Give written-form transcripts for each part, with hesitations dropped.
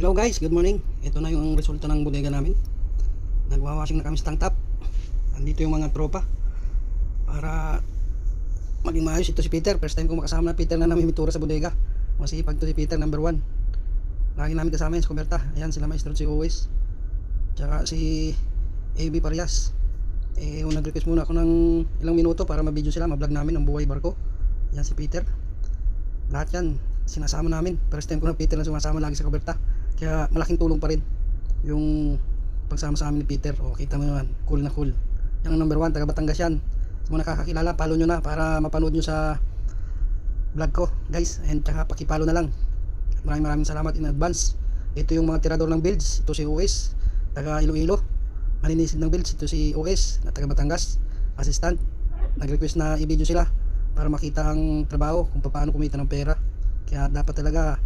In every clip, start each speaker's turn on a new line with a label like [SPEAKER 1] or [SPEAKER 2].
[SPEAKER 1] Hello guys, good morning. Ito na yung resulta ng bodega namin. Nagwawashing na kami sa tank top. Andito yung mga tropa para maging maayos. Ito si Peter. First time ko makasama na Peter na namimitura sa bodega. Masipag to si Peter, number 1. Lagi namin kasama yan sa Kuberta. Ayan sila maestro si Owes, tsaka si AB Parias. Nag-request muna ako ng ilang minuto para ma-video sila, ma-vlog namin ang buhay barko. Yan si Peter. Lahat yan sinasama namin. First time ko na Peter na sumasama lagi sa Kuberta. Kaya malaking tulong pa rin yung pagsama sa amin ni Peter. Kita mo naman, cool na cool. Yung number 1, taga Batangas yan. Sa mga nakakakilala, follow nyo na para mapanood nyo sa vlog ko guys. And tsaka pakipalo na lang. Maraming salamat in advance. Ito yung mga tirador ng builds. Ito si OS, taga Iloilo. Maninisid ng builds. Ito si OS na taga Batangas, assistant. Nag-request na i-video sila para makita ang trabaho, kung paano kumita ng pera. Kaya dapat talaga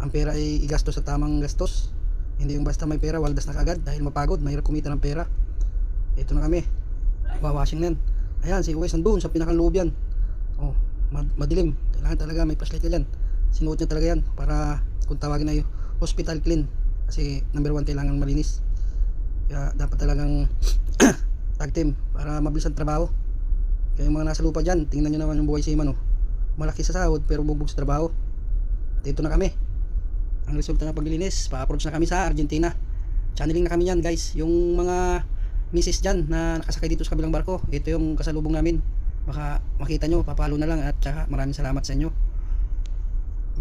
[SPEAKER 1] ang pera ay igastos sa tamang gastos. Hindi yung basta may pera waldas na kagad dahil mapagod, mahirap kumita ng pera. Ito na kami, wawashing na yan. Ayan si OS nandun sa pinakaloob yan. Madilim, kailangan talaga may flashlight ka dyan. Sinuot niya talaga yan para kung tawagin na yung hospital clean. Kasi number 1 kailangan malinis. Kaya dapat talagang tag team para mabilis ang trabaho. Kaya yung mga nasa lupa dyan, tingnan nyo naman yung buhay seaman. Malaki sa sahod pero bugbog sa trabaho. At ito na kami. Ang resulta ng paglilinis, pa-approach na kami sa Argentina. Channeling na kami yan guys. Yung mga misis dyan na nakasakay dito sa kabilang barko, ito yung kasalubong namin. Baka makita nyo, papalo na lang. At saka maraming salamat sa inyo.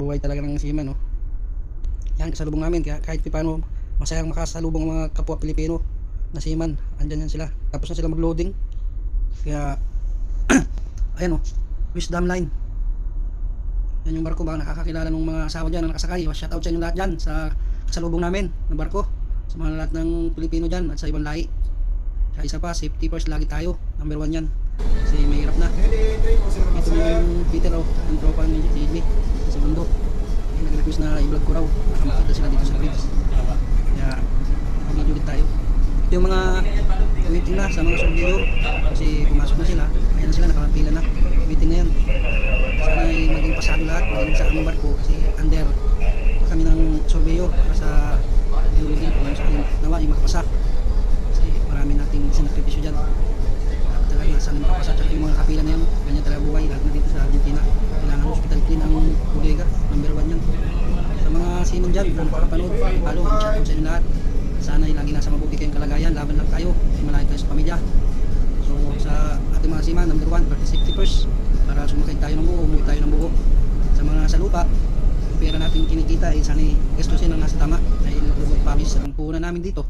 [SPEAKER 1] Buhay talaga ng seaman. Yan, kasalubong namin. Kaya kahit paano masayang makasalubong ang mga kapwa Pilipino na seaman. Andyan yan sila. Tapos na sila mag-loading. Kaya ayan Wisdom Line. Yan yung barko, baka nakakakilala ng mga asawa dyan na nakasakay. Shout out sa inyo lahat dyan sa kasalubong namin na barko, sa mga lahat ng Pilipino dyan at sa ibang lahi. Sa isa pa, safety first lagi tayo, number 1 yan kasi mahirap na. Ito na yung Peter yung tropa ni JB sa segundo. Nag-request na i-vlog ko raw para makita sila dito sa bridge. Kaya mag-video din tayo. Ito yung mga waiting na sa mga surveyor kasi pumasok na sila. Ayan na sila, nakapila na, waiting na yan. Sana ay maging pasado lahat, maging sa aming barko kasi under kami ng surveyor para sa iluligin kung sa akin nawa yung makapasa. Kasi marami nating sinakripisyo dyan. Dapat talaga sana makapasa, tsaka yung mga kapila na yan, ganyan talaga buhay lahat na dito sa Argentina. Kailangan hospital clean ang bodega, number 1 yan. Sa mga seaman dyan, kung nakapanood, follow, chat out sa inyo lahat. Sana ay lagi nasa mabuti kayong kalagayan, laban lang tayo, ay malayo tayo sa pamilya. So sa ating mga seaman, number 1, safety first, para sumakay tayo ng buo, umuwi tayo ng buo. Sa mga sa lupa, yung pera natin kinikita ay sana gastusin ang nasa tama dahil lubog pamis ang puhunan namin dito.